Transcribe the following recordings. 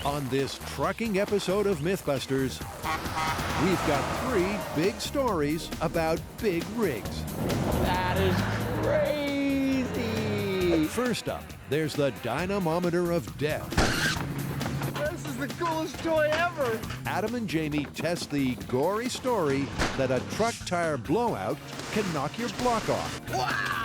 On this trucking episode of Mythbusters, we've got 3 big stories about big rigs. That is crazy! First up, there's the dynamometer of death. This is the coolest toy ever! Adam and Jamie test the gory story that a truck tire blowout can knock your block off. Wow!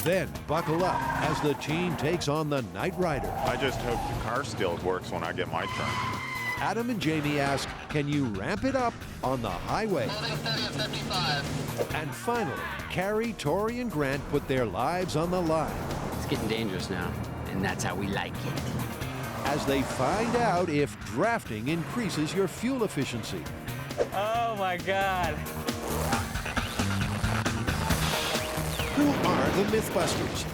Then buckle up as the team takes on the Night Rider. I just hope the car still works when I get my turn. Adam and Jamie ask, can you ramp it up on the highway? Holding steady at 55. And finally, Carrie, Tori, and Grant put their lives on the line It's getting dangerous now, and that's how we like it. as they find out if drafting increases your fuel efficiency. Oh my God! Who are the Mythbusters?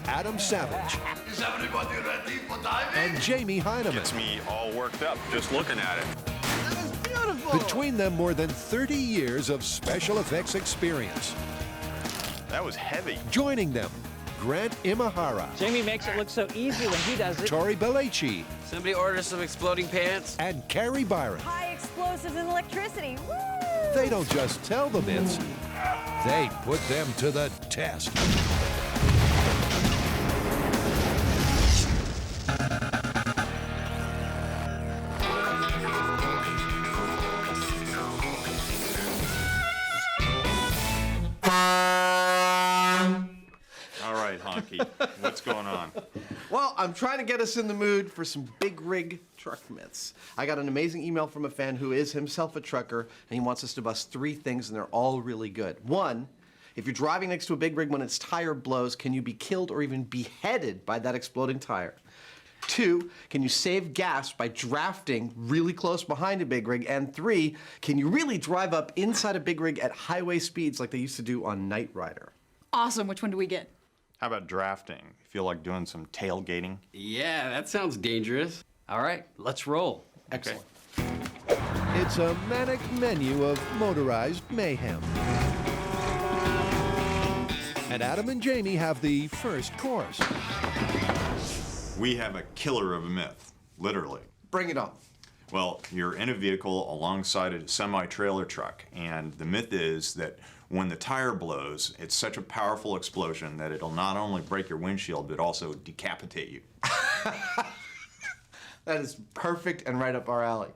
Adam Savage Is everybody ready for diving? and Jamie Hyneman. Gets me all worked up just looking at it. That was beautiful! Between them, more than 30 years of special effects experience. That was heavy. Joining them, Grant Imahara, Jamie makes it look so easy when he does it. Tori Belleci, Somebody order some exploding pants? and Carrie Byron. High explosives and electricity. Woo! They don't just tell the myths, they put them to the test. All right, Honky, what's going on? Well, I'm trying to get us in the mood for some big rig truck myths. I got an amazing email from a fan who is himself a trucker, and he wants us to bust 3 things, and they're all really good. 1, if you're driving next to a big rig when its tire blows, can you be killed or even beheaded by that exploding tire? 2, can you save gas by drafting really close behind a big rig? And 3, can you really drive up inside a big rig at highway speeds like they used to do on Night Rider? Awesome. Which one do we get? How about drafting? Feel like doing some tailgating? Yeah, that sounds dangerous. All right, let's roll. Excellent. It's a manic menu of motorized mayhem. And Adam and Jamie have the first course. We have a killer of a myth, literally. Bring it on. Well, you're in a vehicle alongside a semi-trailer truck, and the myth is that when the tire blows, it's such a powerful explosion that it'll not only break your windshield, but also decapitate you. That is perfect and right up our alley.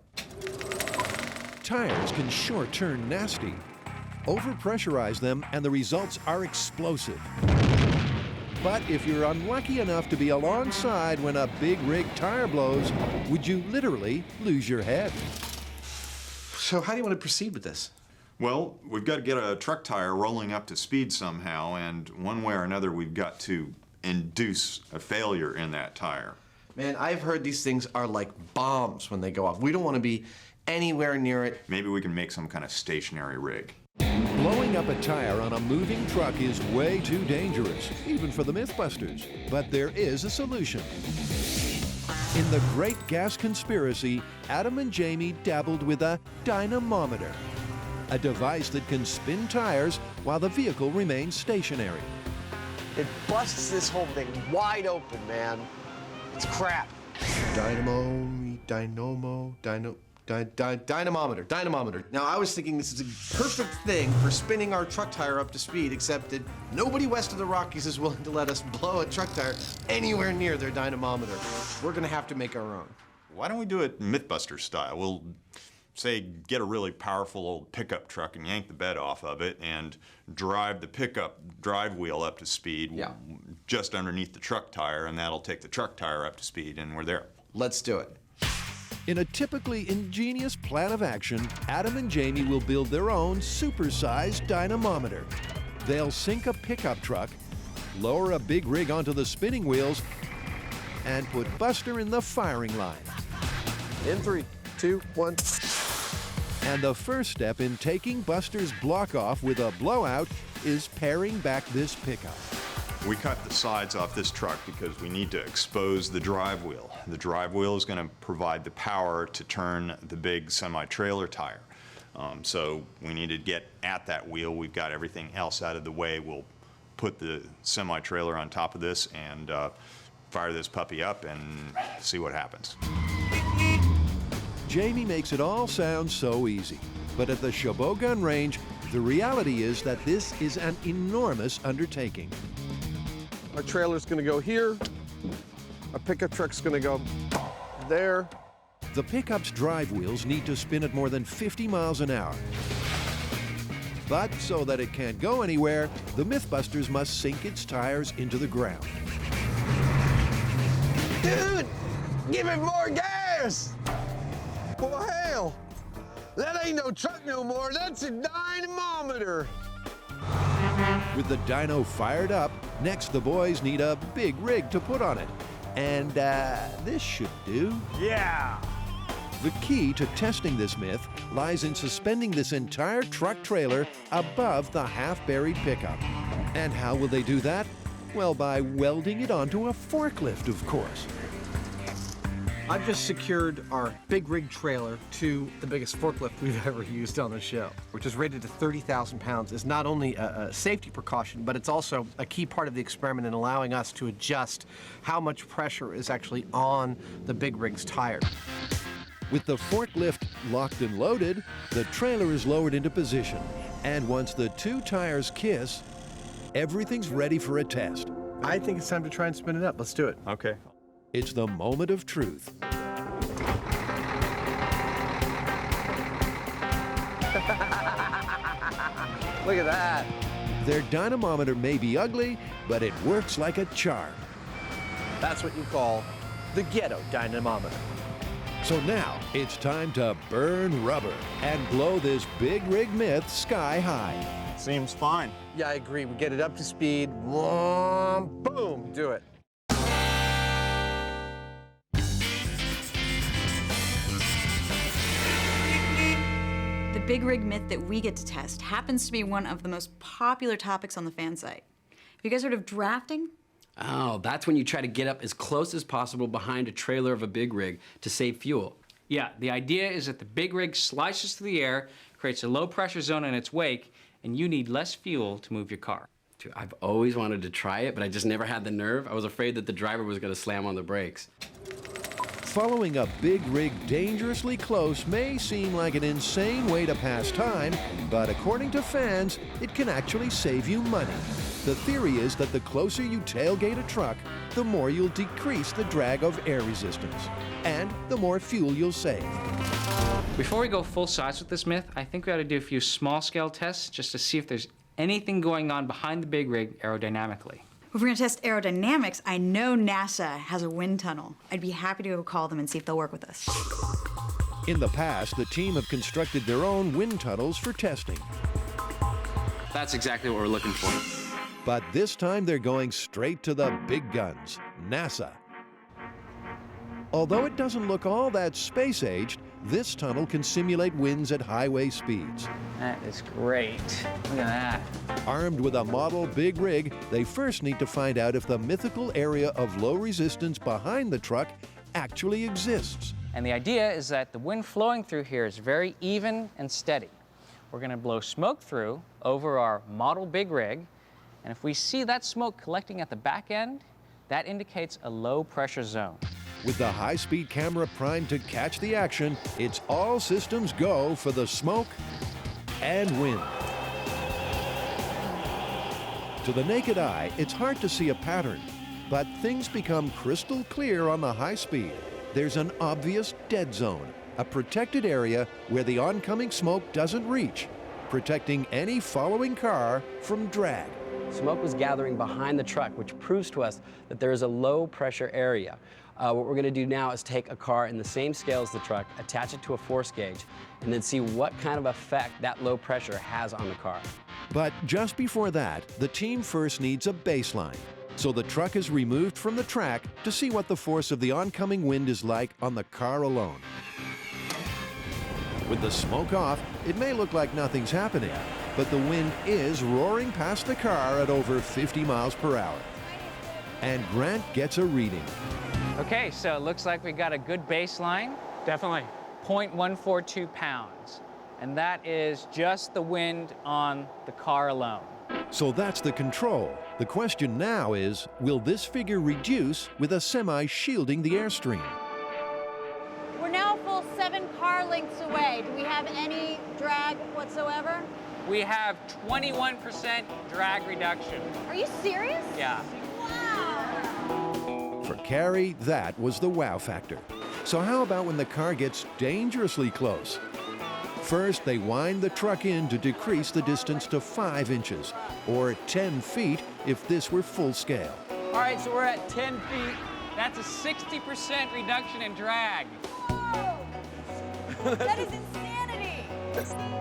Tires can sure turn nasty. Overpressurize them and the results are explosive. But if you're unlucky enough to be alongside when a big rig tire blows, would you literally lose your head? So how do you want to proceed with this? Well, we've got to get a truck tire rolling up to speed somehow, and one way or another, we've got to induce a failure in that tire. Man, I've heard these things are like bombs when they go off. We don't want to be anywhere near it. Maybe we can make some kind of stationary rig. Blowing up a tire on a moving truck is way too dangerous, even for the Mythbusters. But there is a solution. In the Great Gas Conspiracy, Adam and Jamie dabbled with a dynamometer, a device that can spin tires while the vehicle remains stationary. It busts this whole thing wide open, man. It's crap. Dynamometer. Now, I was thinking this is a perfect thing for spinning our truck tire up to speed, except that nobody west of the Rockies is willing to let us blow a truck tire anywhere near their dynamometer. We're gonna have to make our own. Why don't we do it Mythbusters style? We'll, say, get a really powerful old pickup truck and yank the bed off of it and drive the pickup drive wheel up to speed just underneath the truck tire, and that'll take the truck tire up to speed, and we're there. Let's do it. In a typically ingenious plan of action, Adam and Jamie will build their own supersized dynamometer. They'll sink a pickup truck, lower a big rig onto the spinning wheels, and put Buster in the firing line. In 3, 2, 1. And the first step in taking Buster's block off with a blowout is paring back this pickup. We cut the sides off this truck because we need to expose the drive wheel. The drive wheel is going to provide the power to turn the big semi-trailer tire. So we need to get at that wheel. We've got everything else out of the way. We'll put the semi-trailer on top of this and fire this puppy up and see what happens. Jamie makes it all sound so easy. But at the Chabot Gun Range, the reality is that this is an enormous undertaking. Our trailer's gonna go here. Our pickup truck's gonna go there. The pickup's drive wheels need to spin at more than 50 miles an hour. But so that it can't go anywhere, the Mythbusters must sink its tires into the ground. Dude, give it more gas! Well, hell, that ain't no truck no more. That's a dynamometer. With the dyno fired up, next the boys need a big rig to put on it. And this should do. Yeah. The key to testing this myth lies in suspending this entire truck trailer above the half-buried pickup. And how will they do that? Well, by welding it onto a forklift, of course. I've just secured our big rig trailer to the biggest forklift we've ever used on the show, which is rated to 30,000 pounds. Is not only a safety precaution, but it's also a key part of the experiment in allowing us to adjust how much pressure is actually on the big rig's tire. With the forklift locked and loaded, the trailer is lowered into position. And once the two tires kiss, everything's ready for a test. I think it's time to try and spin it up. Let's do it. Okay. It's the moment of truth. Look at that. Their dynamometer may be ugly, but it works like a charm. That's what you call the ghetto dynamometer. So now it's time to burn rubber and blow this big rig myth sky high. Seems fine. Yeah, I agree. We get it up to speed. Boom, do it. The big rig myth that we get to test happens to be one of the most popular topics on the fan site. Have you guys heard of drafting? Oh, that's when you try to get up as close as possible behind a trailer of a big rig to save fuel. Yeah, the idea is that the big rig slices through the air, creates a low pressure zone in its wake, and you need less fuel to move your car. Dude, I've always wanted to try it, but I just never had the nerve. I was afraid that the driver was going to slam on the brakes. Following a big rig dangerously close may seem like an insane way to pass time, but according to fans, it can actually save you money. The theory is that the closer you tailgate a truck, the more you'll decrease the drag of air resistance, and the more fuel you'll save. Before we go full size with this myth, I think we ought to do a few small scale tests just to see if there's anything going on behind the big rig aerodynamically. If we're gonna test aerodynamics, I know NASA has a wind tunnel. I'd be happy to go call them and see if they'll work with us. In the past, the team have constructed their own wind tunnels for testing. That's exactly what we're looking for. But this time they're going straight to the big guns, NASA. Although it doesn't look all that space-aged, this tunnel can simulate winds at highway speeds. That is great. Look at that. Armed with a model big rig, they first need to find out if the mythical area of low resistance behind the truck actually exists. And the idea is that the wind flowing through here is very even and steady. We're gonna blow smoke through over our model big rig, and if we see that smoke collecting at the back end, that indicates a low pressure zone. With the high-speed camera primed to catch the action, it's all systems go for the smoke and wind. To the naked eye, it's hard to see a pattern, but things become crystal clear on the high speed. There's an obvious dead zone, a protected area where the oncoming smoke doesn't reach, protecting any following car from drag. Smoke was gathering behind the truck, which proves to us that there is a low pressure area. What we're going to do now is take a car in the same scale as the truck, attach it to a force gauge, and then see what kind of effect that low pressure has on the car. But just before that, the team first needs a baseline. So the truck is removed from the track to see what the force of the oncoming wind is like on the car alone. With the smoke off, it may look like nothing's happening, but the wind is roaring past the car at over 50 miles per hour. And Grant gets a reading. Okay, so it looks like we got a good baseline. Definitely. 0.142 pounds. And that is just the wind on the car alone. So that's the control. The question now is, will this figure reduce with a semi shielding the airstream? We're now full still 7 car lengths away. Do we have any drag whatsoever? We have 21% drag reduction. Are you serious? Yeah. Wow. For Carrie, that was the wow factor. So how about when the car gets dangerously close? First, they wind the truck in to decrease the distance to 5 inches, or 10 feet if this were full scale. All right, so we're at 10 feet. That's a 60% reduction in drag. Whoa! That is insanity.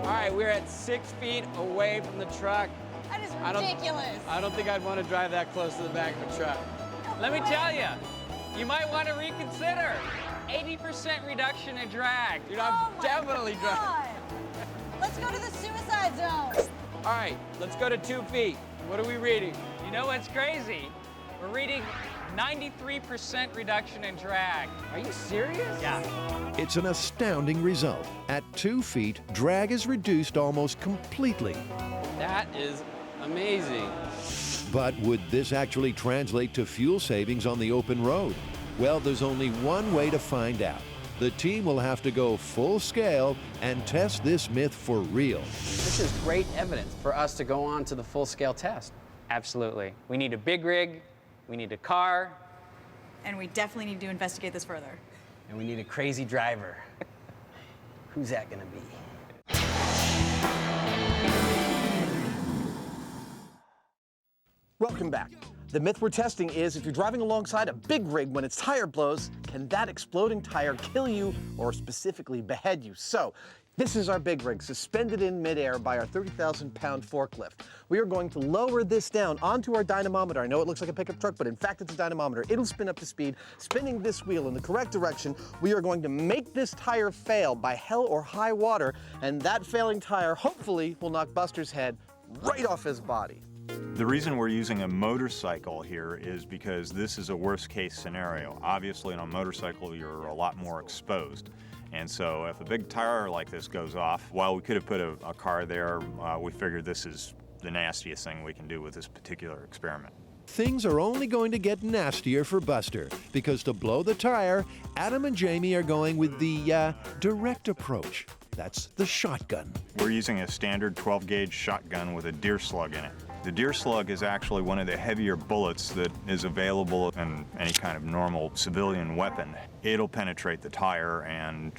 All right, we're at 6 feet away from the truck. That is ridiculous. I don't think I'd want to drive that close to the back of a truck. Let me tell you, you might want to reconsider. 80% reduction in drag. Dude, I'm definitely driving. Let's go to the suicide zone. All right, let's go to 2 feet. What are we reading? You know what's crazy? We're reading 93% reduction in drag. Are you serious? Yeah. It's an astounding result. At 2 feet, drag is reduced almost completely. That is amazing. But would this actually translate to fuel savings on the open road? Well, there's only one way to find out. The team will have to go full scale and test this myth for real. This is great evidence for us to go on to the full-scale test. Absolutely. We need a big rig, we need a car. And we definitely need to investigate this further. And we need a crazy driver. Who's that gonna be? Welcome back. The myth we're testing is if you're driving alongside a big rig when its tire blows, can that exploding tire kill you or specifically behead you? So, this is our big rig suspended in midair by our 30,000-pound forklift. We are going to lower this down onto our dynamometer. I know it looks like a pickup truck, but in fact it's a dynamometer. It'll spin up to speed. Spinning this wheel in the correct direction, we are going to make this tire fail by hell or high water, and that failing tire hopefully will knock Buster's head right off his body. The reason we're using a motorcycle here is because this is a worst-case scenario. Obviously, on a motorcycle, you're a lot more exposed. And so if a big tire like this goes off, while we could have put a car there, we figured this is the nastiest thing we can do with this particular experiment. Things are only going to get nastier for Buster, because to blow the tire, Adam and Jamie are going with the direct approach. That's the shotgun. We're using a standard 12-gauge shotgun with a deer slug in it. The deer slug is actually one of the heavier bullets that is available in any kind of normal civilian weapon. It'll penetrate the tire, and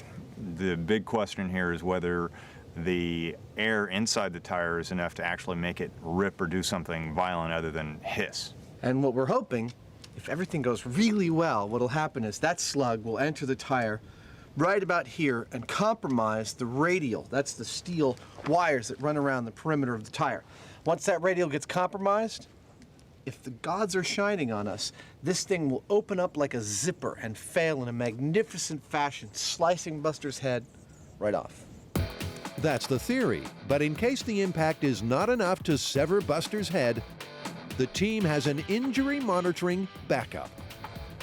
the big question here is whether the air inside the tire is enough to actually make it rip or do something violent other than hiss. And what we're hoping, if everything goes really well, what'll happen is that slug will enter the tire right about here and compromise the radial. That's the steel wires that run around the perimeter of the tire. Once that radial gets compromised, if the gods are shining on us, this thing will open up like a zipper and fail in a magnificent fashion, slicing Buster's head right off. That's the theory, but in case the impact is not enough to sever Buster's head, the team has an injury monitoring backup.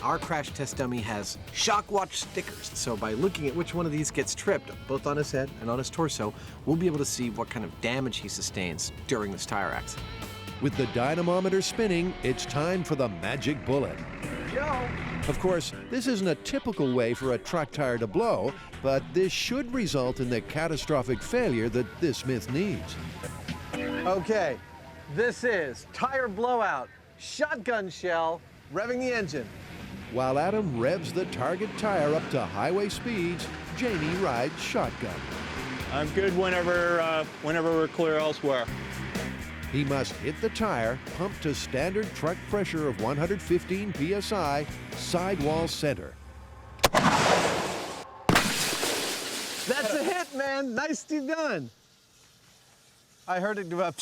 Our crash test dummy has shock watch stickers, so by looking at which one of these gets tripped, both on his head and on his torso, we'll be able to see what kind of damage he sustains during this tire accident. With the dynamometer spinning, it's time for the magic bullet. Go! Of course, this isn't a typical way for a truck tire to blow, but this should result in the catastrophic failure that this myth needs. Okay, this is tire blowout, shotgun shell, revving the engine. While Adam revs the target tire up to highway speeds, Jamie rides shotgun. I'm good whenever we're clear elsewhere. He must hit the tire, pump to standard truck pressure of 115 psi, sidewall center. That's a hit, man. Nicely done. I heard it go up.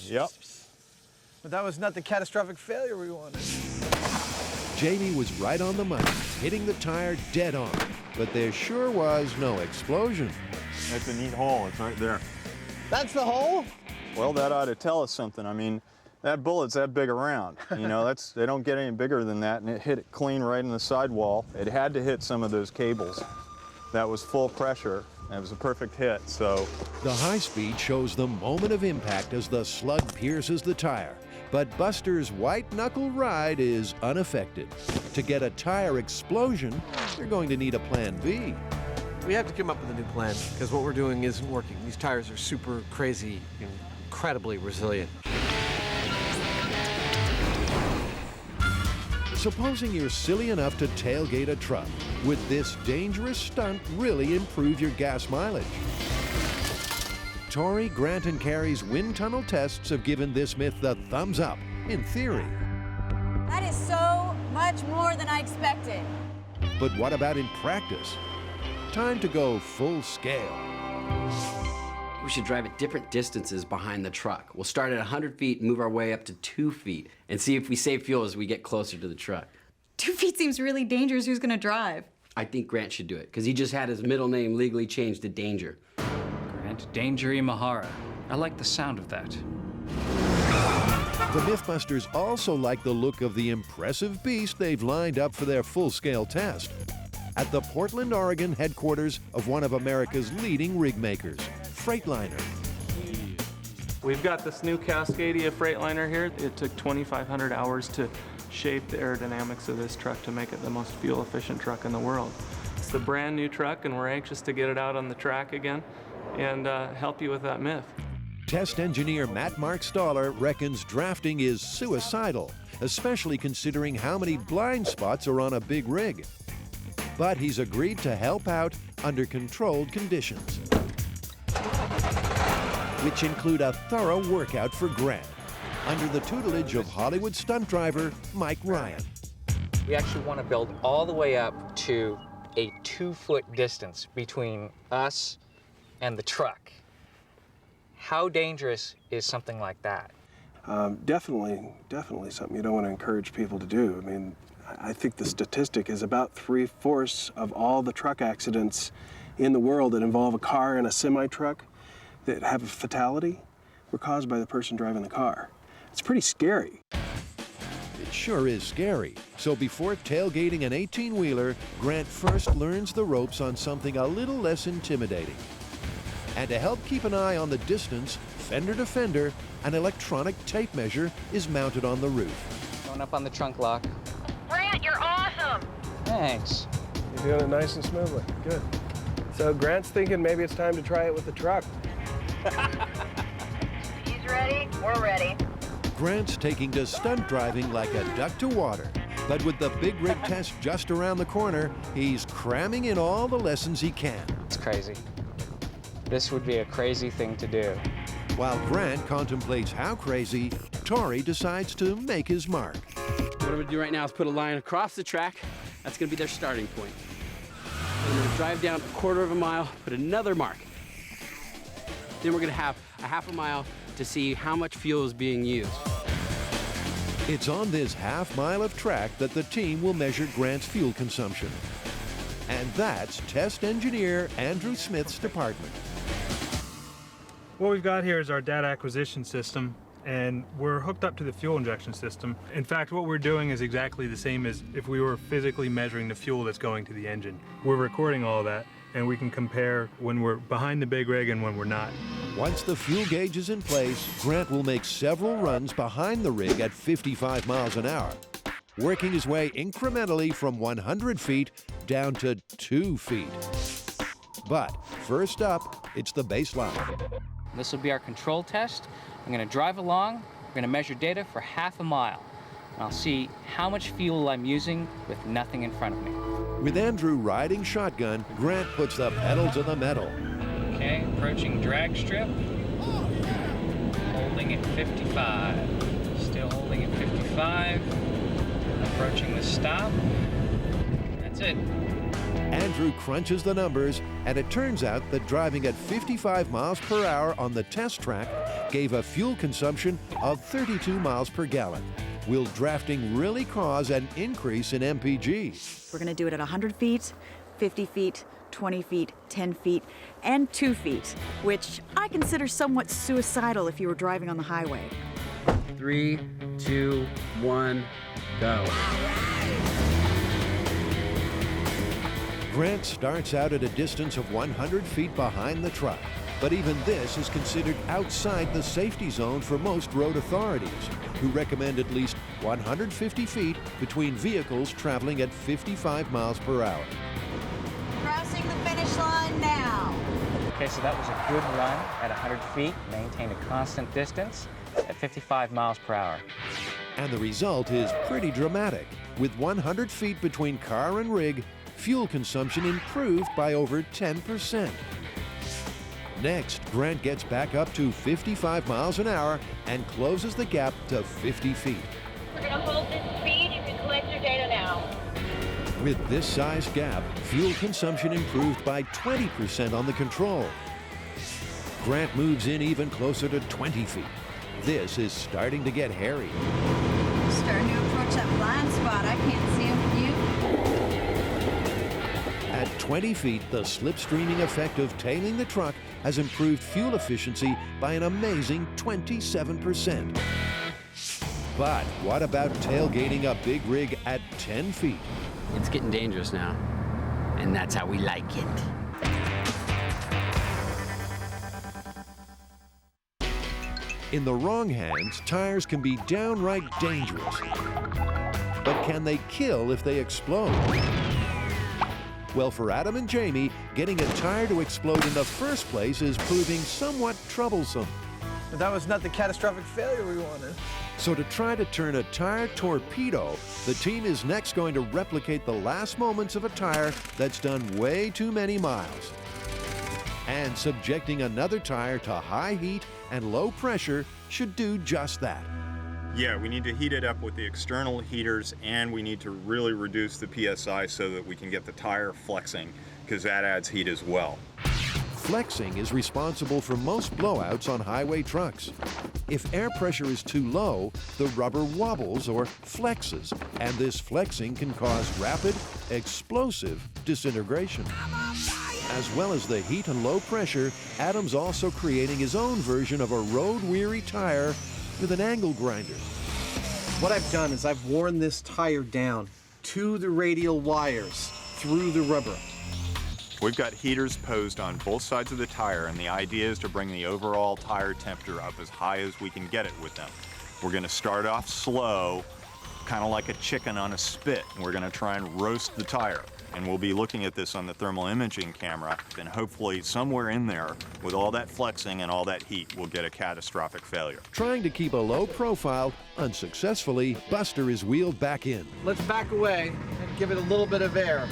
Yep. But that was not the catastrophic failure we wanted. Jamie was right on the money, hitting the tire dead on, but there sure was no explosion. That's a neat hole. It's right there. That's the hole? Well, that ought to tell us something. I mean, that bullet's that big around. You know, they don't get any bigger than that, and it hit it clean right in the sidewall. It had to hit some of those cables. That was full pressure, and it was a perfect hit, so. The high speed shows the moment of impact as the slug pierces the tire. But Buster's white-knuckle ride is unaffected. To get a tire explosion, you're going to need a plan B. We have to come up with a new plan because what we're doing isn't working. These tires are super crazy, incredibly resilient. Supposing you're silly enough to tailgate a truck, would this dangerous stunt really improve your gas mileage? Tori, Grant, and Carrie's wind tunnel tests have given this myth the thumbs up, in theory. That is so much more than I expected. But what about in practice? Time to go full scale. We should drive at different distances behind the truck. We'll start at 100 feet and move our way up to 2 feet and see if we save fuel as we get closer to the truck. 2 feet seems really dangerous. Who's gonna drive? I think Grant should do it because he just had his middle name legally changed to Danger. Grant Danger Imahara. I like the sound of that. The Mythbusters also like the look of the impressive beast they've lined up for their full-scale test at the Portland, Oregon headquarters of one of America's leading rig makers, Freightliner. We've got this new Cascadia Freightliner here. It took 2,500 hours to shape the aerodynamics of this truck to make it the most fuel-efficient truck in the world. It's the brand new truck, and we're anxious to get it out on the track again and help you with that myth. Test engineer Mark Stoller reckons drafting is suicidal, especially considering how many blind spots are on a big rig. But he's agreed to help out under controlled conditions, which include a thorough workout for Grant, under the tutelage of Hollywood stunt driver Mike Ryan. We actually want to build all the way up to a 2-foot distance between us and the truck. How dangerous is something like that? Definitely something you don't want to encourage people to do. I mean, I think the statistic is about 3/4 of all the truck accidents in the world that involve a car and a semi-truck that have a fatality were caused by the person driving the car. It's pretty scary. It sure is scary. So before tailgating an 18-wheeler, Grant first learns the ropes on something a little less intimidating. And to help keep an eye on the distance, fender to fender, an electronic tape measure is mounted on the roof. Going up on the trunk lock. Grant, you're awesome. Thanks. You're doing it nice and smoothly. Good. So Grant's thinking maybe it's time to try it with the truck. He's ready. We're ready. Grant's taking to stunt driving like a duck to water. But with the big rig test just around the corner, he's cramming in all the lessons he can. It's crazy. This would be a crazy thing to do. While Grant contemplates how crazy, Tori decides to make his mark. What I'm gonna do right now is put a line across the track. That's gonna be their starting point. I'm gonna drive down a 1/4 mile, put another mark. Then we're gonna have a 1/2 mile to see how much fuel is being used. It's on this 1/2 mile of track that the team will measure Grant's fuel consumption. And that's test engineer Andrew Smith's department. What we've got here is our data acquisition system, and we're hooked up to the fuel injection system. In fact, what we're doing is exactly the same as if we were physically measuring the fuel that's going to the engine. We're recording all of that, and we can compare when we're behind the big rig and when we're not. Once the fuel gauge is in place, Grant will make several runs behind the rig at 55 miles an hour, working his way incrementally from 100 feet down to 2 feet. But first up, it's the baseline. This will be our control test. I'm gonna drive along, we're gonna measure data for 1/2 mile. And I'll see how much fuel I'm using with nothing in front of me. With Andrew riding shotgun, Grant puts the pedal to the metal. Okay, approaching drag strip. Holding at 55. Still holding at 55. Approaching the stop. That's it. Andrew crunches the numbers, and it turns out that driving at 55 miles per hour on the test track gave a fuel consumption of 32 miles per gallon. Will drafting really cause an increase in MPG? We're gonna do it at 100 feet, 50 feet, 20 feet, 10 feet, and 2 feet, which I consider somewhat suicidal if you were driving on the highway. 3, 2, 1, go. Grant starts out at a distance of 100 feet behind the truck, but even this is considered outside the safety zone for most road authorities, who recommend at least 150 feet between vehicles traveling at 55 miles per hour. Crossing the finish finish line now. Okay, so that was a good run at 100 feet, maintained a constant distance at 55 miles per hour. And the result is pretty dramatic. With 100 feet between car and rig, fuel consumption improved by over 10%. Next, Grant gets back up to 55 miles an hour and closes the gap to 50 feet. We're going to hold this speed. You can collect your data now. With this size gap, fuel consumption improved by 20% on the control. Grant moves in even closer to 20 feet. This is starting to get hairy. Starting to approach that blind spot. I can't see him from you. At 20 feet, the slipstreaming effect of tailing the truck has improved fuel efficiency by an amazing 27%. But what about tailgating a big rig at 10 feet? It's getting dangerous now, and that's how we like it. In the wrong hands, tires can be downright dangerous. But can they kill if they explode? Well, for Adam and Jamie, getting a tire to explode in the first place is proving somewhat troublesome. But that was not the catastrophic failure we wanted. So to try to turn a tire torpedo, the team is next going to replicate the last moments of a tire that's done way too many miles. And subjecting another tire to high heat and low pressure should do just that. Yeah, we need to heat it up with the external heaters, and we need to really reduce the PSI so that we can get the tire flexing, because that adds heat as well. Flexing is responsible for most blowouts on highway trucks. If air pressure is too low, the rubber wobbles or flexes, and this flexing can cause rapid, explosive disintegration. As well as the heat and low pressure, Adam's also creating his own version of a road-weary tire with an angle grinder. What I've done is I've worn this tire down to the radial wires through the rubber. We've got heaters posed on both sides of the tire, and the idea is to bring the overall tire temperature up as high as we can get it with them. We're going to start off slow, kind of like a chicken on a spit, and we're going to try and roast the tire. And we'll be looking at this on the thermal imaging camera, and hopefully somewhere in there, with all that flexing and all that heat, we'll get a catastrophic failure. Trying to keep a low profile, unsuccessfully, Buster is wheeled back in. Let's back away and give it a little bit of air.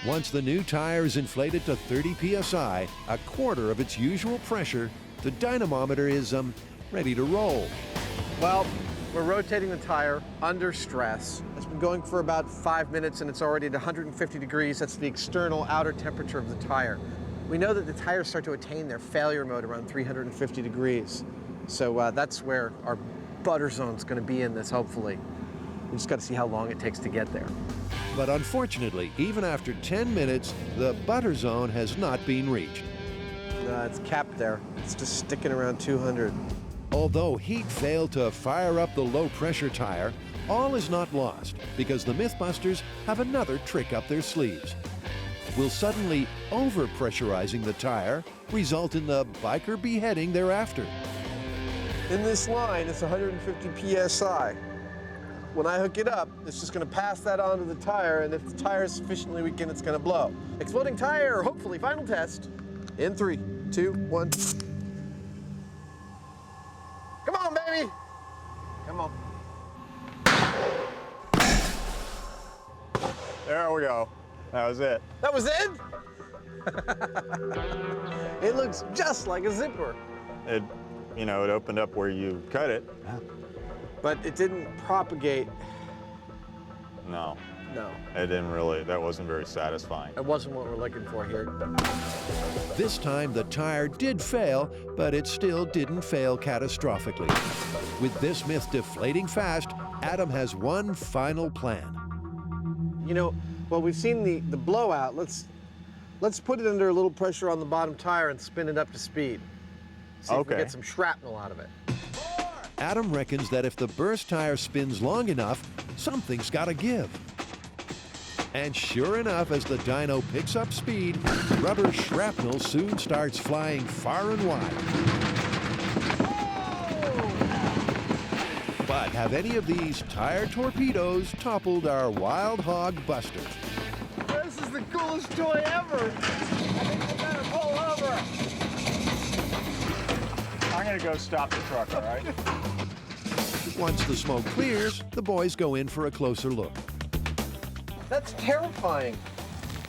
Once the new tire is inflated to 30 psi, a quarter of its usual pressure, the dynamometer is ready to roll. Well, we're rotating the tire under stress. It's been going for about 5 minutes and it's already at 150 degrees. That's the external outer temperature of the tire. We know that the tires start to attain their failure mode around 350 degrees. So that's where our butter zone is going to be in this, hopefully. We just got to see how long it takes to get there. But unfortunately, even after 10 minutes, the butter zone has not been reached. It's capped there. It's just sticking around 200. Although heat failed to fire up the low-pressure tire, all is not lost because the Mythbusters have another trick up their sleeves. Will suddenly over-pressurizing the tire result in the biker beheading thereafter? In this line, it's 150 PSI. When I hook it up, it's just going to pass that onto the tire, and if the tire is sufficiently weakened, it's going to blow. Exploding tire, hopefully, final test. In 3, 2, 1. Come on, baby! Come on. There we go. That was it. That was it? It looks just like a zipper. It opened up where you cut it. But it didn't propagate. No. No. It didn't really. That wasn't very satisfying. It wasn't what we're looking for here. This time the tire did fail, but it still didn't fail catastrophically. With this myth deflating fast, Adam has one final plan. Well, we've seen the blowout. Let's put it under a little pressure on the bottom tire and spin it up to speed. See if we get some shrapnel out of it. Adam reckons that if the burst tire spins long enough, something's got to give. And sure enough, as the dyno picks up speed, rubber shrapnel soon starts flying far and wide. But have any of these tire torpedoes toppled our wild hog Busters? This is the coolest toy ever! gonna go stop the truck, all right? Once the smoke clears, the boys go in for a closer look. That's terrifying.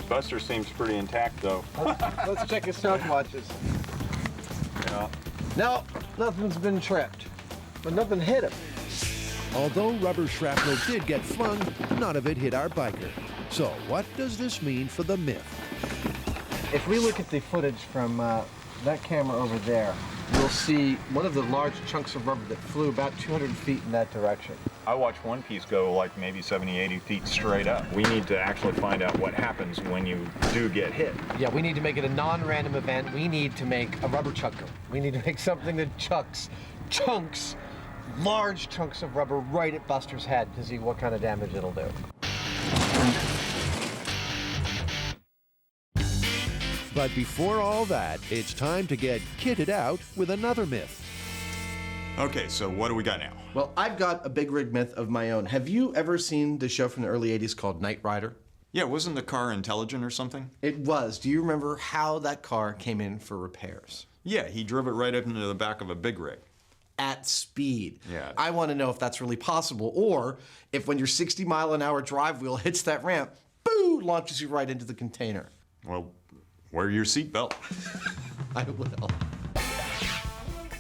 Buster seems pretty intact, though. Let's check his stock watches. Yeah. No, nothing's been tripped, but nothing hit him. Although rubber shrapnel did get flung, none of it hit our biker. So what does this mean for the myth? If we look at the footage from that camera over there, you'll see one of the large chunks of rubber that flew about 200 feet in that direction. I watched one piece go like maybe 70, 80 feet straight up. We need to actually find out what happens when you do get hit. Yeah, we need to make it a non-random event. We need to make a rubber chucker. We need to make something that chucks chunks, large chunks of rubber right at Buster's head to see what kind of damage it'll do. But before all that, it's time to get kitted out with another myth. Okay, so what do we got now? Well, I've got a big rig myth of my own. Have you ever seen the show from the early 80s called Knight Rider? Yeah, wasn't the car intelligent or something? It was. Do you remember how that car came in for repairs? Yeah, he drove it right up into the back of a big rig. At speed. Yeah. I want to know if that's really possible, or if when your 60-mile-an-hour drive wheel hits that ramp, boo, launches you right into the container. Well, wear your seatbelt. I will.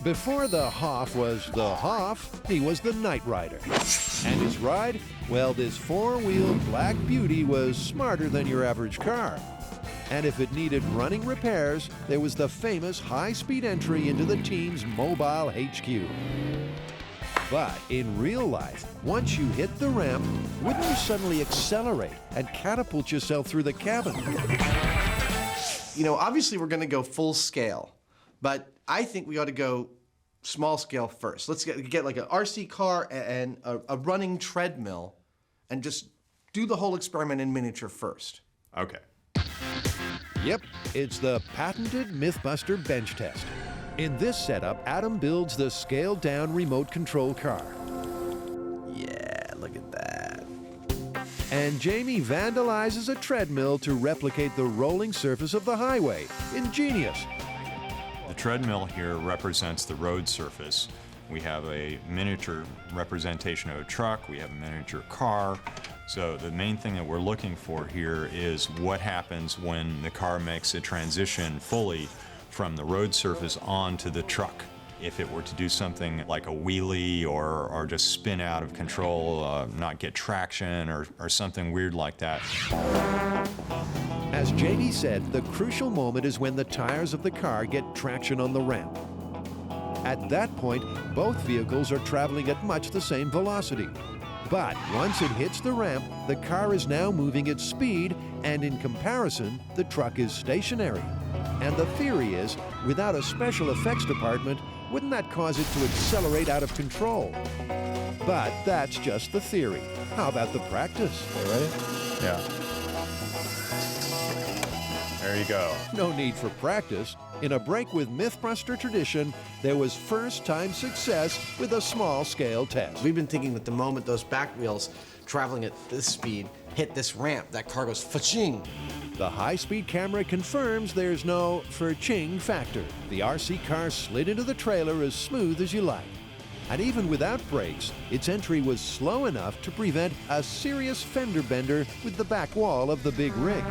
Before the Hoff was the Hoff, he was the Knight Rider. And his ride? Well, this four-wheel black beauty was smarter than your average car. And if it needed running repairs, there was the famous high-speed entry into the team's mobile HQ. But in real life, once you hit the ramp, wouldn't you suddenly accelerate and catapult yourself through the cabin? You know, obviously we're going to go full scale, but I think we ought to go small scale first. Let's get like an RC car and a running treadmill and just do the whole experiment in miniature first. Okay. Yep, it's the patented Mythbuster bench test. In this setup, Adam builds the scaled-down remote control car. Yeah, look at that. And Jamie vandalizes a treadmill to replicate the rolling surface of the highway. Ingenious. The treadmill here represents the road surface. We have a miniature representation of a truck, we have a miniature car. So the main thing that we're looking for here is what happens when the car makes a transition fully from the road surface onto the truck. If it were to do something like a wheelie or just spin out of control, not get traction or something weird like that. As Jamie said, the crucial moment is when the tires of the car get traction on the ramp. At that point, both vehicles are traveling at much the same velocity. But once it hits the ramp, the car is now moving at speed, and in comparison, the truck is stationary. And the theory is, without a special effects department, wouldn't that cause it to accelerate out of control? But that's just the theory. How about the practice? You ready? Yeah. There you go. No need for practice. In a break with Mythbuster tradition, there was first-time success with a small-scale test. We've been thinking that the moment those back wheels traveling at this speed hit this ramp, that car goes fa-ching. The high-speed camera confirms there's no fa-ching factor. The RC car slid into the trailer as smooth as you like. And even without brakes, its entry was slow enough to prevent a serious fender bender with the back wall of the big rig.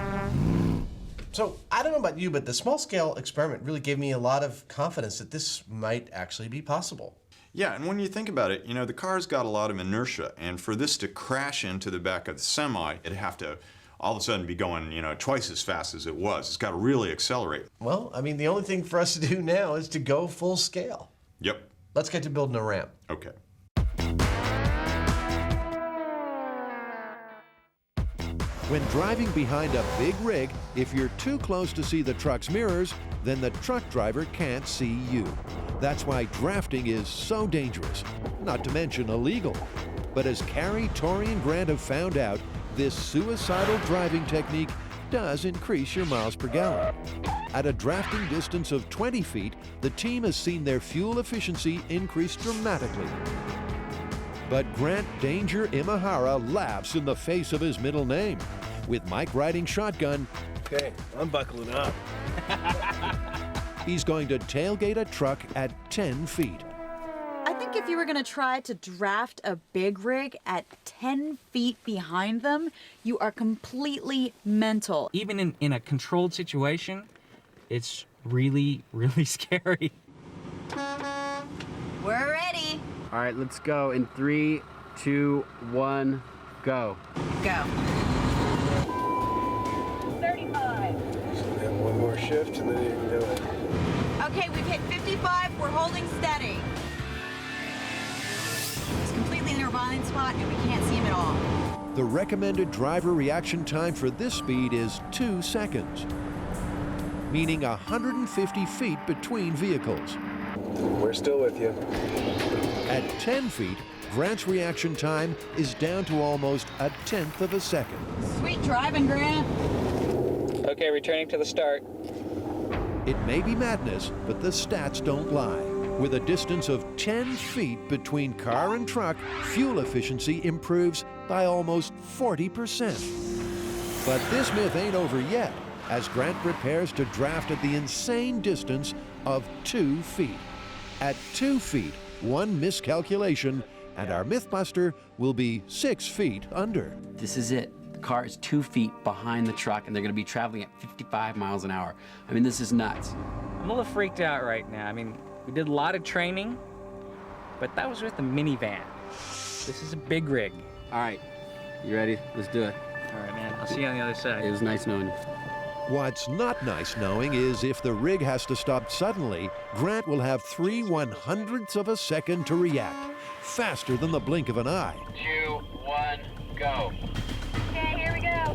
So, I don't know about you, but the small-scale experiment really gave me a lot of confidence that this might actually be possible. Yeah, and when you think about it, you know, the car's got a lot of inertia, and for this to crash into the back of the semi, it'd have to all of a sudden be going, you know, twice as fast as it was. It's got to really accelerate. Well, I mean, the only thing for us to do now is to go full scale. Yep. Let's get to building a ramp. Okay. When driving behind a big rig, if you're too close to see the truck's mirrors, then the truck driver can't see you. That's why drafting is so dangerous, not to mention illegal. But as Carrie, Tori, and Grant have found out, this suicidal driving technique does increase your miles per gallon. At a drafting distance of 20 feet, the team has seen their fuel efficiency increase dramatically. But Grant Danger Imahara laughs in the face of his middle name. With Mike riding shotgun, okay, I'm buckling up. He's going to tailgate a truck at 10 feet. I think if you were gonna try to draft a big rig at 10 feet behind them, you are completely mental. Even in a controlled situation, it's really, really scary. We're ready. All right, let's go in 3, 2, 1, go. Go. 35. And one more shift, and then you can do it. Okay, we've hit 55. We're holding steady. He's completely in our blind spot, and we can't see him at all. The recommended driver reaction time for this speed is 2 seconds, meaning 150 feet between vehicles. We're still with you. At 10 feet, Grant's reaction time is down to almost 1/10 of a second. Sweet driving, Grant. Okay, returning to the start. It may be madness, but the stats don't lie. With a distance of 10 feet between car and truck, fuel efficiency improves by almost 40%. But this myth ain't over yet, as Grant prepares to draft at the insane distance of 2 feet. At 2 feet, one miscalculation, and our Mythbuster will be 6 feet under. This is it. The car is 2 feet behind the truck, and they're going to be traveling at 55 miles an hour. I mean, this is nuts. I'm a little freaked out right now. I mean, we did a lot of training, but that was with a minivan. This is a big rig. All right, you ready? Let's do it. All right, man. I'll see you on the other side. It was nice knowing you. What's not nice knowing is if the rig has to stop suddenly, Grant will have 3/100ths of a second to react, faster than the blink of an eye. 2, 1, go. Okay, here we go.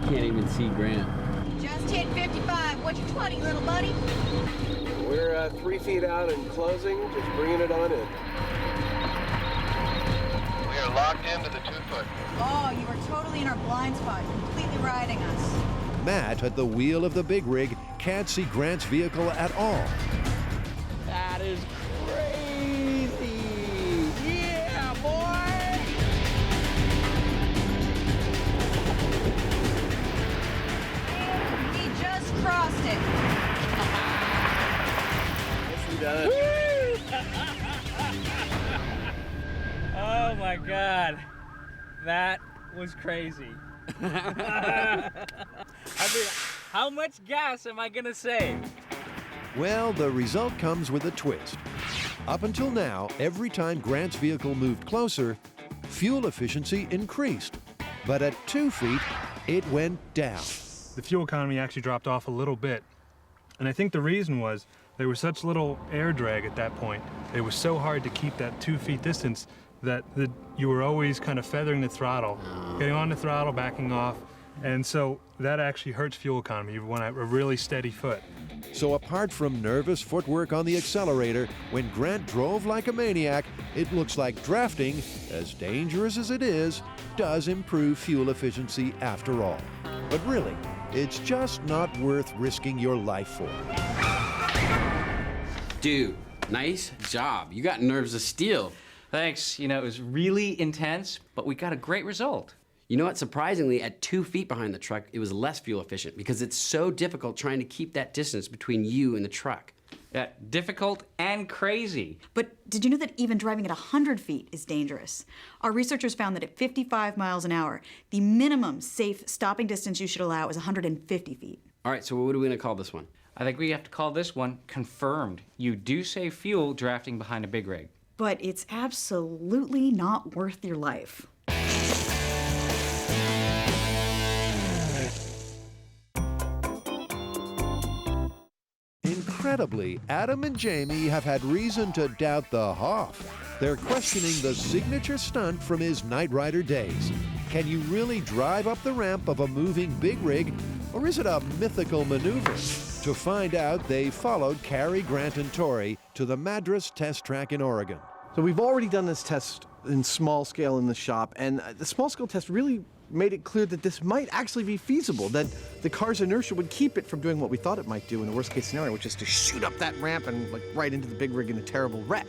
Can't even see Grant. Just hit 55. What's your 20, little buddy? We're 3 feet out and closing, just bringing it on in. We are locked into the 2-foot. Oh, you were totally in our blind spot, completely riding us. Matt at the wheel of the big rig can't see Grant's vehicle at all. That is crazy. Yeah, boy. He just crossed it. Nicely done. Oh my God. That was crazy. I mean, how much gas am I gonna save? Well, the result comes with a twist. Up until now, every time Grant's vehicle moved closer, fuel efficiency increased. But at 2 feet, it went down. The fuel economy actually dropped off a little bit. And I think the reason was there was such little air drag at that point. It was so hard to keep that 2 feet distance that you were always kind of feathering the throttle, getting on the throttle, backing off. And so that actually hurts fuel economy. You want a really steady foot. So apart from nervous footwork on the accelerator, when Grant drove like a maniac, it looks like drafting, as dangerous as it is, does improve fuel efficiency after all. But really, it's just not worth risking your life for. Dude, nice job. You got nerves of steel. Thanks. You know, it was really intense, but we got a great result. You know what? Surprisingly, at 2 feet behind the truck, it was less fuel efficient because it's so difficult trying to keep that distance between you and the truck. Yeah, difficult and crazy. But did you know that even driving at 100 feet is dangerous? Our researchers found that at 55 miles an hour, the minimum safe stopping distance you should allow is 150 feet. All right, so what are we gonna call this one? I think we have to call this one confirmed. You do save fuel drafting behind a big rig. But it's absolutely not worth your life. Incredibly, Adam and Jamie have had reason to doubt the Hoff. They're questioning the signature stunt from his Knight Rider days. Can you really drive up the ramp of a moving big rig, or is it a mythical maneuver? To find out, they followed Carrie, Grant, and Tori to the Madras test track in Oregon. So we've already done this test in small scale in the shop, and the small scale test really made it clear that this might actually be feasible, that the car's inertia would keep it from doing what we thought it might do in the worst case scenario, which is to shoot up that ramp and like right into the big rig in a terrible wreck.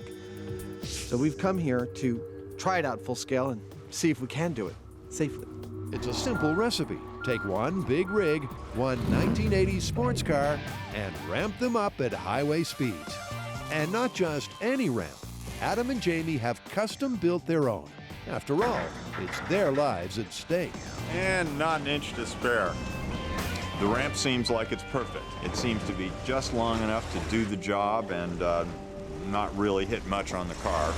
So we've come here to try it out full scale and see if we can do it safely. It's a simple recipe. Take one big rig, one 1980s sports car, and ramp them up at highway speeds. And not just any ramp. Adam and Jamie have custom built their own. After all, it's their lives at stake. And not an inch to spare. The ramp seems like it's perfect. It seems to be just long enough to do the job and not really hit much on the car.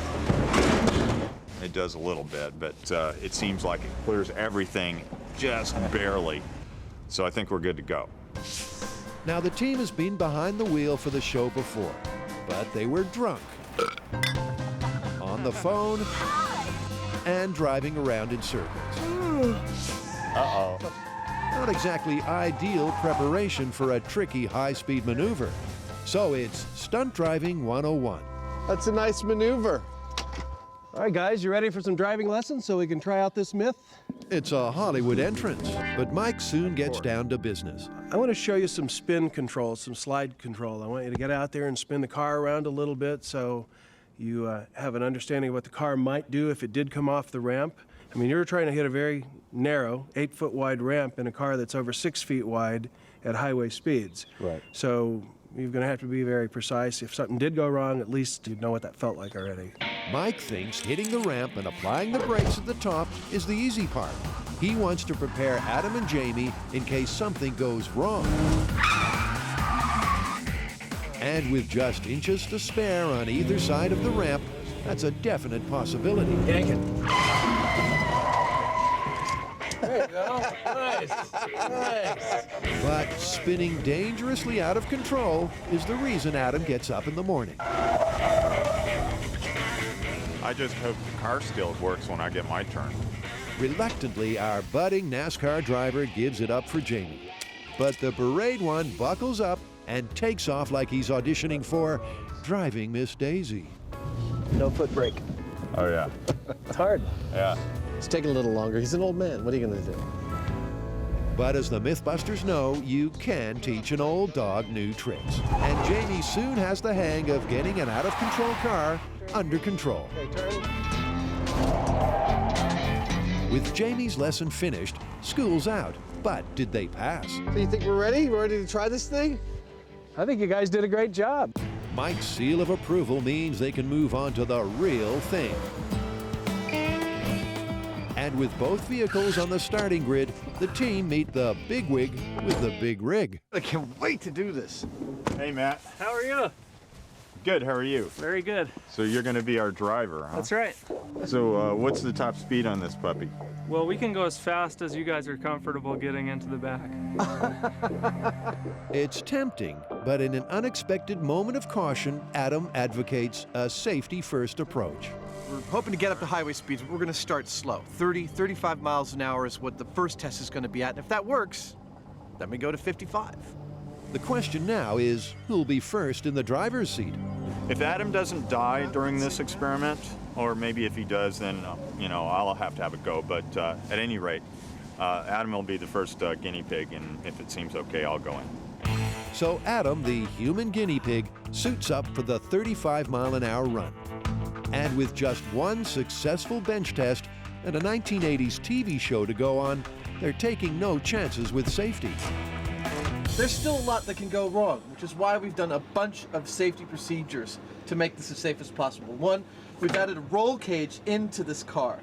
It does a little bit, but it seems like it clears everything just barely. So I think we're good to go. Now, the team has been behind the wheel for the show before, but they were drunk, on the phone, and driving around in circles. Uh-oh. Not exactly ideal preparation for a tricky high-speed maneuver. So it's Stunt Driving 101. That's a nice maneuver. All right, guys, you ready for some driving lessons so we can try out this myth? It's a Hollywood entrance, but Mike soon gets down to business. I want to show you some spin control, some slide control. I want you to get out there and spin the car around a little bit so you have an understanding of what the car might do if it did come off the ramp. I mean, you're trying to hit a very narrow, 8-foot wide ramp in a car that's over 6 feet wide at highway speeds. Right. So you're going to have to be very precise. If something did go wrong, at least you'd know what that felt like already. Mike thinks hitting the ramp and applying the brakes at the top is the easy part. He wants to prepare Adam and Jamie in case something goes wrong. And with just inches to spare on either side of the ramp, that's a definite possibility. Yank it. There you go. Nice. Nice. But spinning dangerously out of control is the reason Adam gets up in the morning. I just hope the car still works when I get my turn. Reluctantly, our budding NASCAR driver gives it up for Jamie. But the Parade One buckles up and takes off like he's auditioning for Driving Miss Daisy. No foot brake. Oh, yeah. It's hard. Yeah. It's taking a little longer. He's an old man. What are you going to do? But as the Mythbusters know, you can teach an old dog new tricks. And Jamie soon has the hang of getting an out-of-control car under control. Okay, turn. With Jamie's lesson finished, school's out. But did they pass? So you think we're ready? We're ready to try this thing? I think you guys did a great job. Mike's seal of approval means they can move on to the real thing. And with both vehicles on the starting grid, the team meet the bigwig with the big rig. I can't wait to do this. Hey, Matt. How are you? Good, how are you? Very good. So you're going to be our driver, huh? That's right. So what's the top speed on this puppy? Well, we can go as fast as you guys are comfortable getting into the back. It's tempting, but in an unexpected moment of caution, Adam advocates a safety-first approach. We're hoping to get up to highway speeds, but we're going to start slow. 30, 35 miles an hour is what the first test is going to be at. And if that works, then we go to 55. The question now is, who'll be first in the driver's seat? If Adam doesn't die during this experiment, or maybe if he does, then, I'll have to have a go. But at any rate, Adam will be the first guinea pig, and if it seems okay, I'll go in. So Adam, the human guinea pig, suits up for the 35-mile-an-hour run. And with just one successful bench test and a 1980s TV show to go on, they're taking no chances with safety. There's still a lot that can go wrong, which is why we've done a bunch of safety procedures to make this as safe as possible. 1, we've added a roll cage into this car.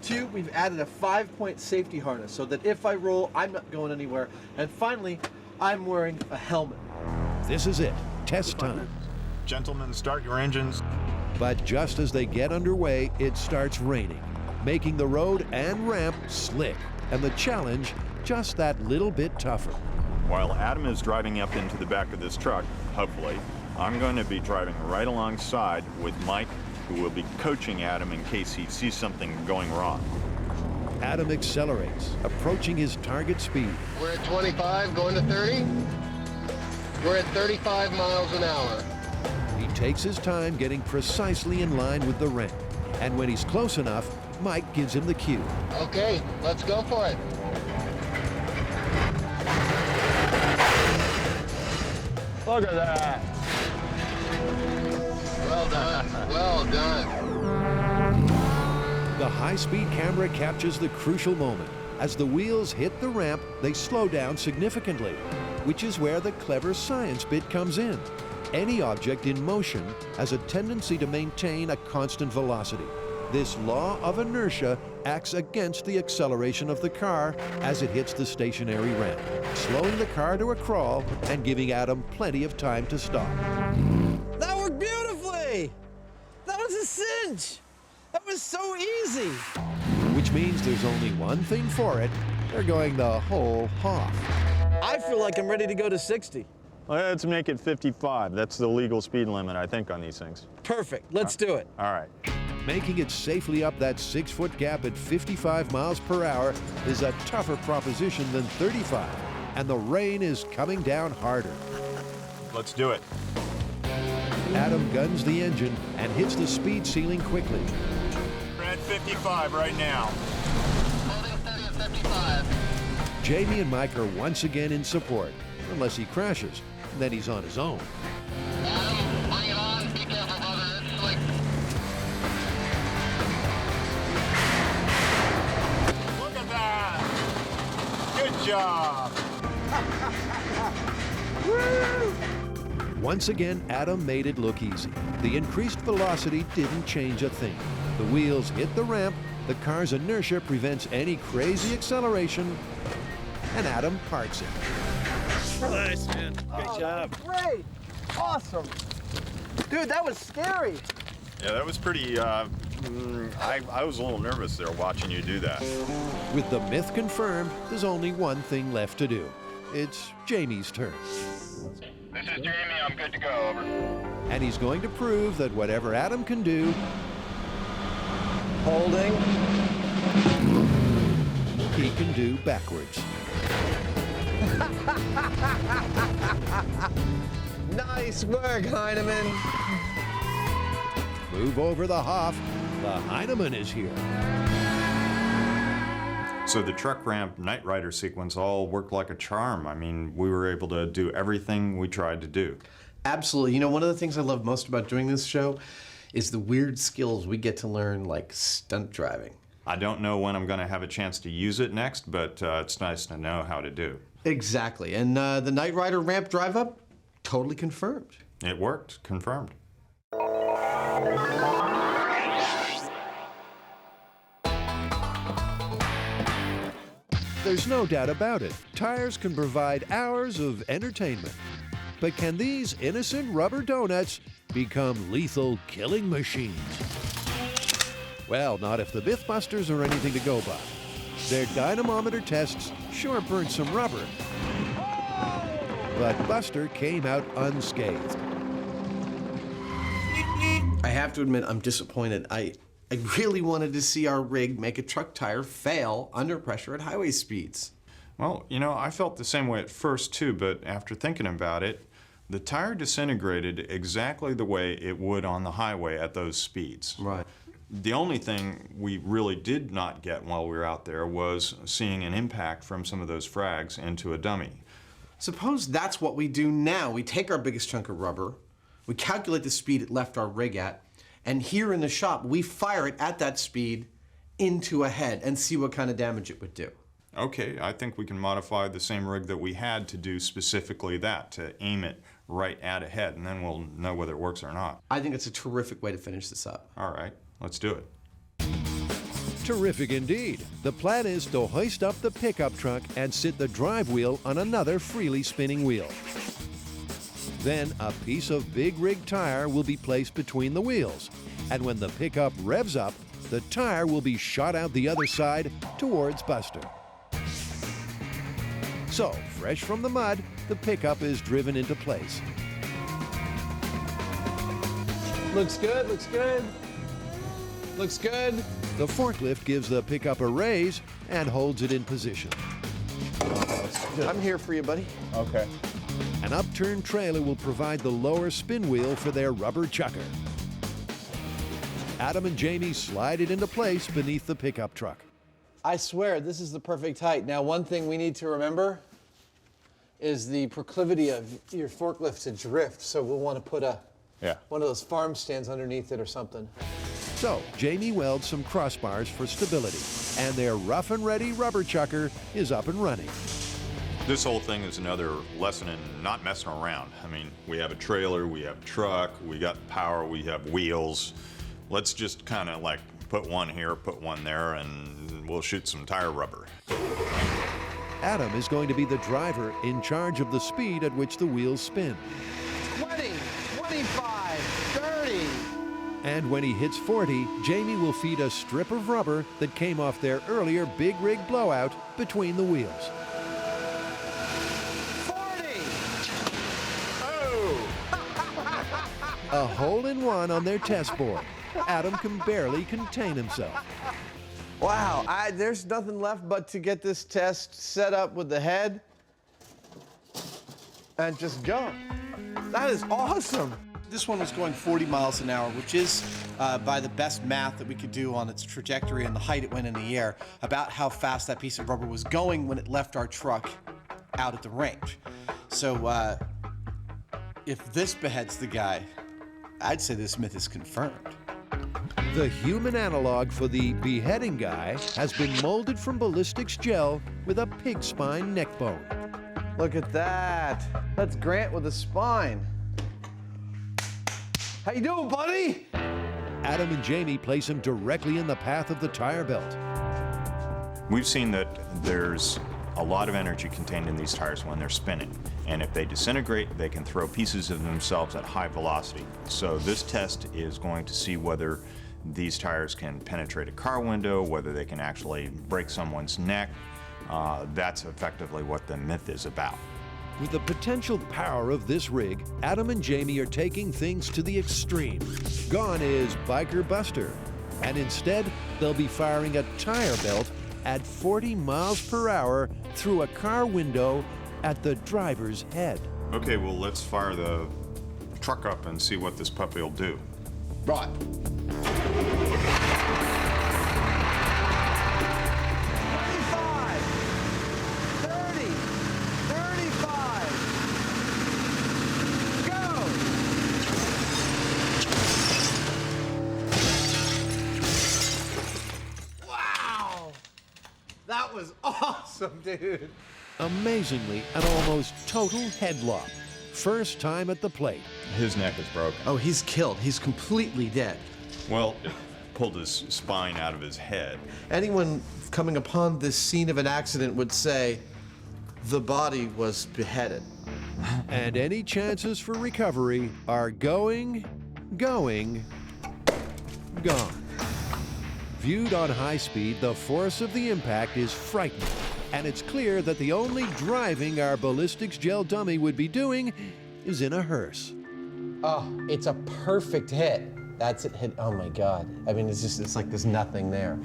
2, we've added a 5-point safety harness so that if I roll, I'm not going anywhere. And finally, I'm wearing a helmet. This is it, test time. Gentlemen, start your engines. But just as they get underway, it starts raining, making the road and ramp slick, and the challenge just that little bit tougher. While Adam is driving up into the back of this truck, hopefully, I'm going to be driving right alongside with Mike, who will be coaching Adam in case he sees something going wrong. Adam accelerates, approaching his target speed. We're at 25, going to 30. We're at 35 miles an hour. He takes his time getting precisely in line with the ramp. And when he's close enough, Mike gives him the cue. Okay, let's go for it. Look at that. Well done. Well done. The high-speed camera captures the crucial moment. As the wheels hit the ramp, they slow down significantly, which is where the clever science bit comes in. Any object in motion has a tendency to maintain a constant velocity. This law of inertia acts against the acceleration of the car as it hits the stationary ramp, slowing the car to a crawl and giving Adam plenty of time to stop. That worked beautifully! That was a cinch! That was so easy! Which means there's only one thing for it. They're going the whole hog. I feel like I'm ready to go to 60. Let's make it 55. That's the legal speed limit, I think, on these things. Perfect. Let's do it. All right. Making it safely up that 6-foot gap at 55 miles per hour is a tougher proposition than 35, and the rain is coming down harder. Let's do it. Adam guns the engine and hits the speed ceiling quickly. We're at 55 right now. Holding steady at 55. Jamie and Mike are once again in support, unless he crashes, and then he's on his own. Adam, bring it on. Be careful, brother. It's slick. Look at that. Good job. Once again, Adam made it look easy. The increased velocity didn't change a thing. The wheels hit the ramp, the car's inertia prevents any crazy acceleration, and Adam parks it. Nice, man. Great job. Great. Awesome. Dude, that was scary. Yeah, that was pretty, I was a little nervous there watching you do that. With the myth confirmed, there's only one thing left to do. It's Jamie's turn. This is Jamie. I'm good to go. Over. And he's going to prove that whatever Adam can do, Holding. he can do backwards. Nice work, Hyneman. Move over the Hoff. The Hyneman is here. So the truck ramp Knight Rider sequence all worked like a charm. I mean, we were able to do everything we tried to do. Absolutely. You know, one of the things I love most about doing this show is the weird skills we get to learn, like stunt driving. I don't know when I'm going to have a chance to use it next, but it's nice to know how to do. Exactly. And the Knight Rider ramp drive up, totally confirmed. It worked, confirmed. There's no doubt about it. Tires can provide hours of entertainment. But can these innocent rubber donuts become lethal killing machines? Well, not if the Mythbusters are anything to go by. Their dynamometer tests sure burnt some rubber, but Buster came out unscathed. I have to admit, I'm disappointed. I really wanted to see our rig make a truck tire fail under pressure at highway speeds. Well, you know, I felt the same way at first too, but after thinking about it, the tire disintegrated exactly the way it would on the highway at those speeds. Right. The only thing we really did not get while we were out there was seeing an impact from some of those frags into a dummy. Suppose that's what we do now. We take our biggest chunk of rubber, we calculate the speed it left our rig at, and here in the shop, we fire it at that speed into a head and see what kind of damage it would do. Okay, I think we can modify the same rig that we had to do specifically that, to aim it right at a head, and then we'll know whether it works or not. I think it's a terrific way to finish this up. All right, let's do it. Terrific indeed. The plan is to hoist up the pickup truck and sit the drive wheel on another freely spinning wheel. Then a piece of big rig tire will be placed between the wheels, and when the pickup revs up, the tire will be shot out the other side towards Buster. So, fresh from the mud, the pickup is driven into place. Looks good, looks good. Looks good. The forklift gives the pickup a raise and holds it in position. I'm here for you, buddy. Okay. An upturned trailer will provide the lower spin wheel for their rubber chucker. Adam and Jamie slide it into place beneath the pickup truck. I swear, this is the perfect height. Now, one thing we need to remember is the proclivity of your forklift to drift. So we'll want to put one of those farm stands underneath it or something. So Jamie welds some crossbars for stability, and their rough and ready rubber chucker is up and running. This whole thing is another lesson in not messing around. I mean, we have a trailer, we have a truck, we got power, we have wheels. Let's just kind of like put one here, put one there, and we'll shoot some tire rubber. Adam is going to be the driver in charge of the speed at which the wheels spin. 20, 25, 30. And when he hits 40, Jamie will feed a strip of rubber that came off their earlier big rig blowout between the wheels. 40. A hole-in-one on their test board. Adam can barely contain himself. Wow, there's nothing left but to get this test set up with the head and just go. That is awesome. This one was going 40 miles an hour, which is, by the best math that we could do on its trajectory and the height it went in the air, about how fast that piece of rubber was going when it left our truck out at the range. So, if this beheads the guy, I'd say this myth is confirmed. The human analog for the beheading guy has been molded from ballistics gel with a pig spine neck bone. Look at that. That's Grant with a spine. How you doing, buddy? Adam and Jamie place him directly in the path of the tire belt. We've seen that there's a lot of energy contained in these tires when they're spinning. And if they disintegrate, they can throw pieces of themselves at high velocity. So this test is going to see whether these tires can penetrate a car window, whether they can actually break someone's neck. That's effectively what the myth is about. With the potential power of this rig, Adam and Jamie are taking things to the extreme. Gone is Biker Buster, and instead they'll be firing a tire belt at 40 miles per hour through a car window at the driver's head. Okay, well, let's fire the truck up and see what this puppy will do. Right. 35, 30, 35. Go! Wow! That was awesome, dude. Amazingly, an almost total headlock. First time at the plate. His neck is broken. Oh, he's killed. He's completely dead. Well, it pulled his spine out of his head. Anyone coming upon this scene of an accident would say the body was beheaded. And any chances for recovery are going, gone. Viewed on high speed, the force of the impact is frightening. And it's clear that the only driving our ballistics gel dummy would be doing is in a hearse. Oh, it's a perfect hit. That's it hit. Oh my God. I mean, it's like there's nothing there.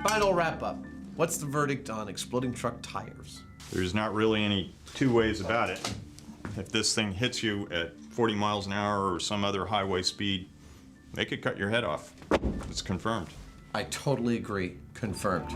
Final wrap up. What's the verdict on exploding truck tires? There's not really any two ways about it. If this thing hits you at 40 miles an hour or some other highway speed, they could cut your head off. It's confirmed. I totally agree. Confirmed.